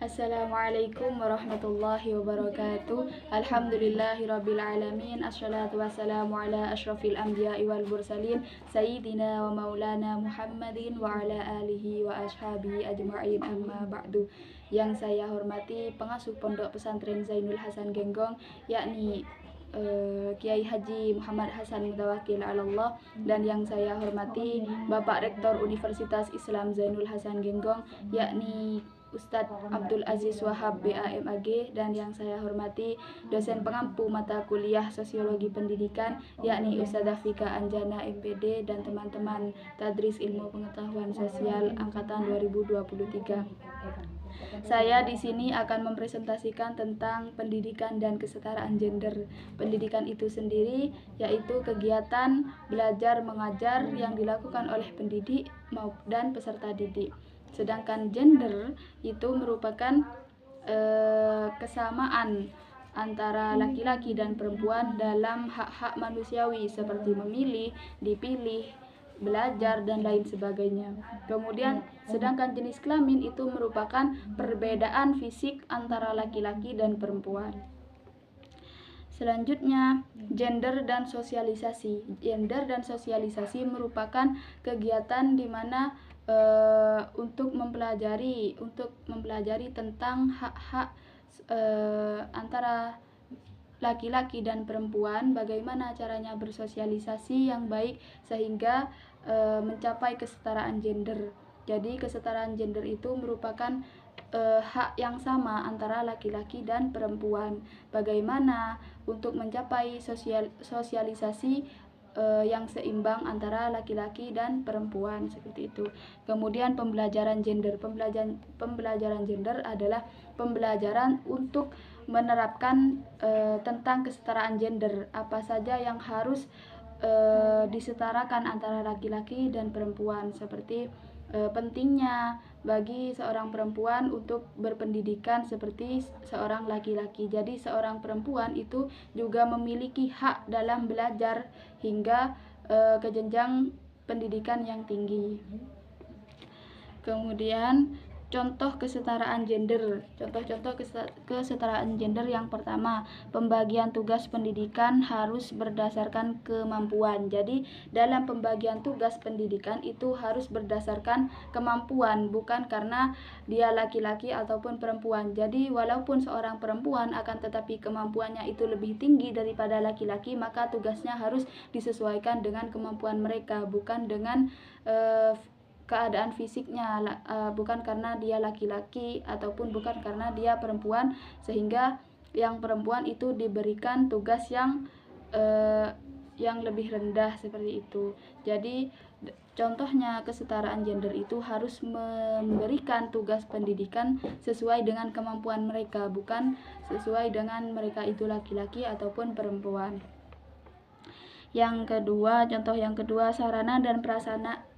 Assalamualaikum warahmatullahi wabarakatuh. Alhamdulillahirabbil alamin. Assalatu wassalamu ala asyrafil anbiya'i wal mursalin sayyidina wa maulana Muhammadin wa ala alihi wa ashabihi ajma'in, amma ba'du. Yang saya hormati pengasuh Pondok Pesantren Zainul Hasan Genggong, yakni Kiai Haji Muhammad Hasan Mutawakil Allah, dan yang saya hormati Bapak Rektor Universitas Islam Zainul Hasan Genggong, yakni Ustadz Abdul Aziz Wahab BAMAG, dan yang saya hormati dosen pengampu mata kuliah Sosiologi Pendidikan, yakni Ustadzah Fika Anjana MPD, dan teman-teman Tadris Ilmu Pengetahuan Sosial angkatan 2023. Saya di sini akan mempresentasikan tentang pendidikan dan kesetaraan gender. Pendidikan itu sendiri yaitu kegiatan belajar mengajar yang dilakukan oleh pendidik dan peserta didik. Sedangkan gender itu merupakan kesamaan antara laki-laki dan perempuan dalam hak-hak manusiawi seperti memilih, dipilih, belajar, dan lain sebagainya. Kemudian sedangkan jenis kelamin itu merupakan perbedaan fisik antara laki-laki dan perempuan. Selanjutnya, gender dan sosialisasi. Gender dan sosialisasi merupakan kegiatan di mana untuk mempelajari tentang hak-hak antara laki-laki dan perempuan, bagaimana caranya bersosialisasi yang baik sehingga mencapai kesetaraan gender. Jadi kesetaraan gender itu merupakan hak yang sama antara laki-laki dan perempuan. Bagaimana untuk mencapai sosialisasi yang seimbang antara laki-laki dan perempuan, seperti itu. Kemudian pembelajaran gender. Pembelajaran gender adalah pembelajaran untuk menerapkan tentang kesetaraan gender. Apa saja yang harus disetarakan antara laki-laki dan perempuan, seperti pentingnya bagi seorang perempuan untuk berpendidikan seperti seorang laki-laki. Jadi seorang perempuan itu juga memiliki hak dalam belajar hingga ke jenjang pendidikan yang tinggi. Kemudian contoh kesetaraan gender. Contoh-contoh kesetaraan gender yang pertama, pembagian tugas pendidikan harus berdasarkan kemampuan. Jadi dalam pembagian tugas pendidikan itu harus berdasarkan kemampuan, bukan karena dia laki-laki ataupun perempuan. Jadi walaupun seorang perempuan akan tetapi kemampuannya itu lebih tinggi daripada laki-laki, maka tugasnya harus disesuaikan dengan kemampuan mereka, bukan dengan keadaan fisiknya, bukan karena dia laki-laki ataupun bukan karena dia perempuan, sehingga yang perempuan itu diberikan tugas yang lebih rendah, seperti itu. Jadi contohnya kesetaraan gender itu harus memberikan tugas pendidikan sesuai dengan kemampuan mereka, bukan sesuai dengan mereka itu laki-laki ataupun perempuan. Yang kedua, contoh yang kedua, sarana dan prasarana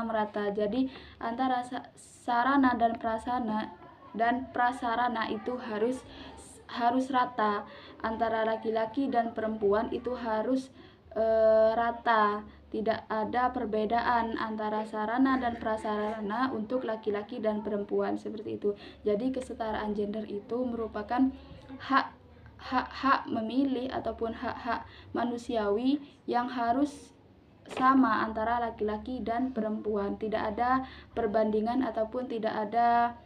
merata. Jadi antara sarana dan prasarana itu harus rata. Antara laki-laki dan perempuan itu harus rata. Tidak ada perbedaan antara sarana dan prasarana untuk laki-laki dan perempuan, seperti itu. Jadi kesetaraan gender itu merupakan hak memilih ataupun hak-hak manusiawi yang harus sama antara laki-laki dan perempuan. Tidak ada perbandingan ataupun tidak ada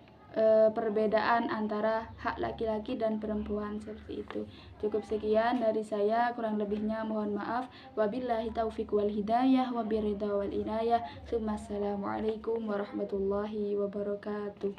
perbedaan antara hak laki-laki dan perempuan, seperti itu. Cukup sekian dari saya, kurang lebihnya mohon maaf. Wabillahi taufiq wal hidayah wabiridha wal inayah. Assalamualaikum warahmatullahi wabarakatuh.